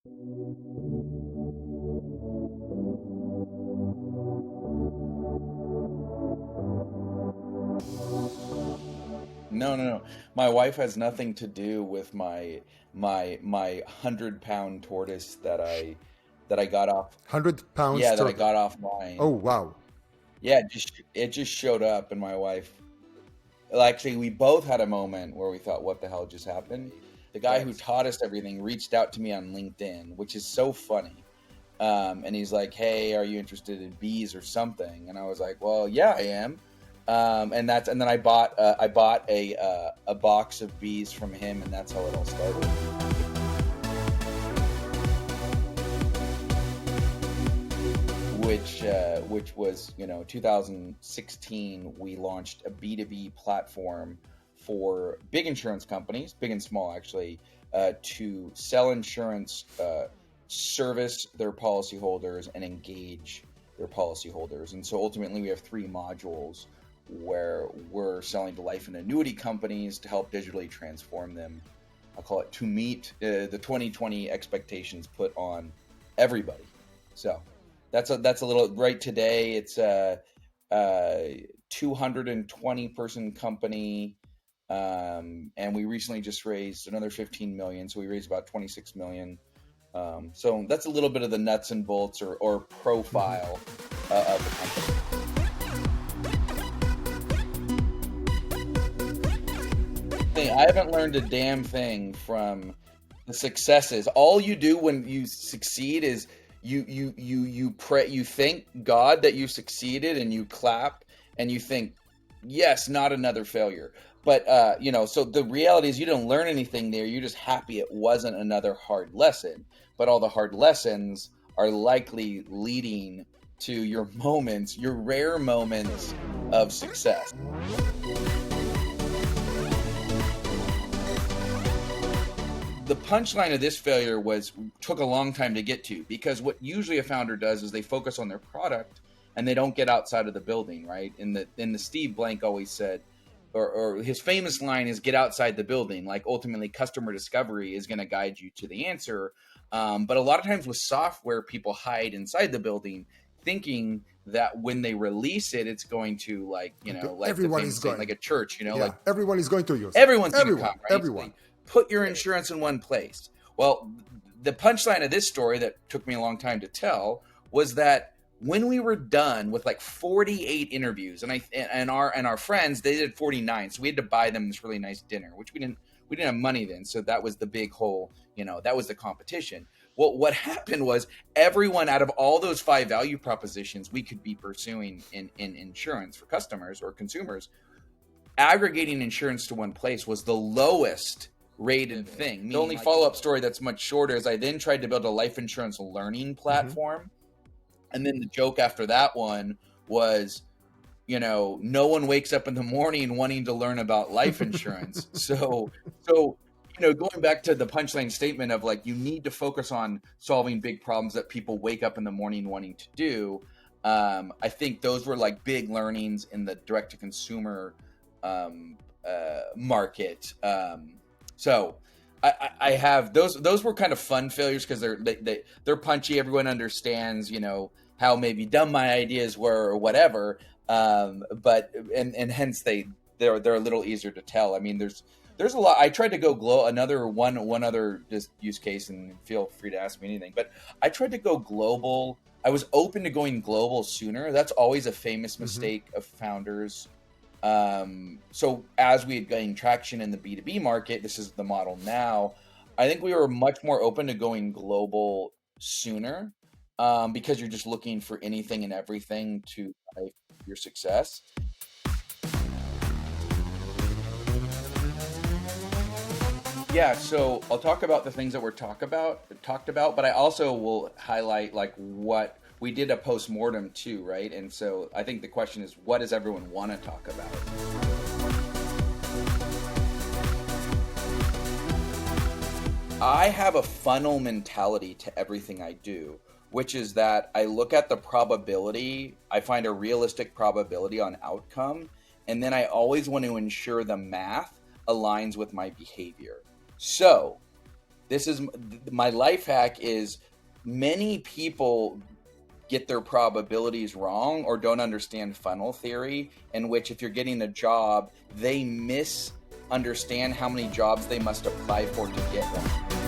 No, no, no. My wife has nothing to do with my 100-pound tortoise that I got off. 100 pounds Yeah, that I turtle. got Oh, offline. wow. Yeah, it just showed up, and my wife. Well, actually, we both had a moment where we thought, "What the hell just happened?" The guy who taught us everything reached out to me on LinkedIn, which is so funny. And he's like, "Hey, are you interested in bees or something?" And I was like, "Well, yeah, I am." And then I bought a box of bees from him, and that's how it all started. Which was 2016. We launched a B2B platform for big insurance companies, big and small actually, to sell insurance, service their policyholders, and engage their policyholders. And so ultimately, we have three modules where we're selling to life and annuity companies to help digitally transform them. I call it to meet the 2020 expectations put on everybody. So that's a little right today. It's a 220 person company, and we recently just raised another 15 million. So we raised about 26 million. So that's a little bit of the nuts and bolts or profile of the company. I haven't learned a damn thing from the successes. All you do when you succeed is you pray, you thank God that you succeeded, and you clap, and you think, yes, not another failure. But so the reality is you don't learn anything there. You're just happy it wasn't another hard lesson. But all the hard lessons are likely leading to your moments, your rare moments of success. The punchline of this failure took a long time to get to, because what usually a founder does is they focus on their product and they don't get outside of the building, right? In the Steve Blank always said, or his famous line is, get outside the building. Like, ultimately customer discovery is going to guide you to the answer. But a lot of times with software, people hide inside the building thinking that when they release it, it's going to, like Everyone the is famous saying, going. like a church, Yeah, like everyone is going to use it. everyone's going to Everyone, come, right? So everyone. they put your insurance in one place. Well, the punchline of this story that took me a long time to tell was that when we were done with like 48 interviews, and our friends, they did 49, so we had to buy them this really nice dinner, which we didn't have money then, so that was the big whole, that was the competition. Well, what happened was, everyone out of all those 5 value propositions we could be pursuing in insurance for customers or consumers, aggregating insurance to one place was the lowest rated thing. The only follow-up story that's much shorter is I then tried to build a life insurance learning platform. And then the joke after that one was, no one wakes up in the morning wanting to learn about life insurance. So going back to the punchline statement of, like, you need to focus on solving big problems that people wake up in the morning wanting to do. I think those were like big learnings in the direct-to-consumer market. So I have those were kind of fun failures, because they're punchy. Everyone understands, how maybe dumb my ideas were or whatever. But hence they're a little easier to tell. I mean, there's a lot. I tried to go one other just use case, and feel free to ask me anything, but I tried to go global. I was open to going global sooner. That's always a famous mistake of founders. So as we had gained traction in the B2B market, this is the model now, I think we were much more open to going global sooner, because you're just looking for anything and everything to drive your success. Yeah, so I'll talk about the things that were talked about, but I also will highlight, like, what we did a post-mortem too, right? And so I think the question is, what does everyone want to talk about? I have a funnel mentality to everything I do, which is that I look at the probability, I find a realistic probability on outcome, and then I always want to ensure the math aligns with my behavior. So this is my life hack is many people get their probabilities wrong or don't understand funnel theory, in which if you're getting a job, they misunderstand how many jobs they must apply for to get one.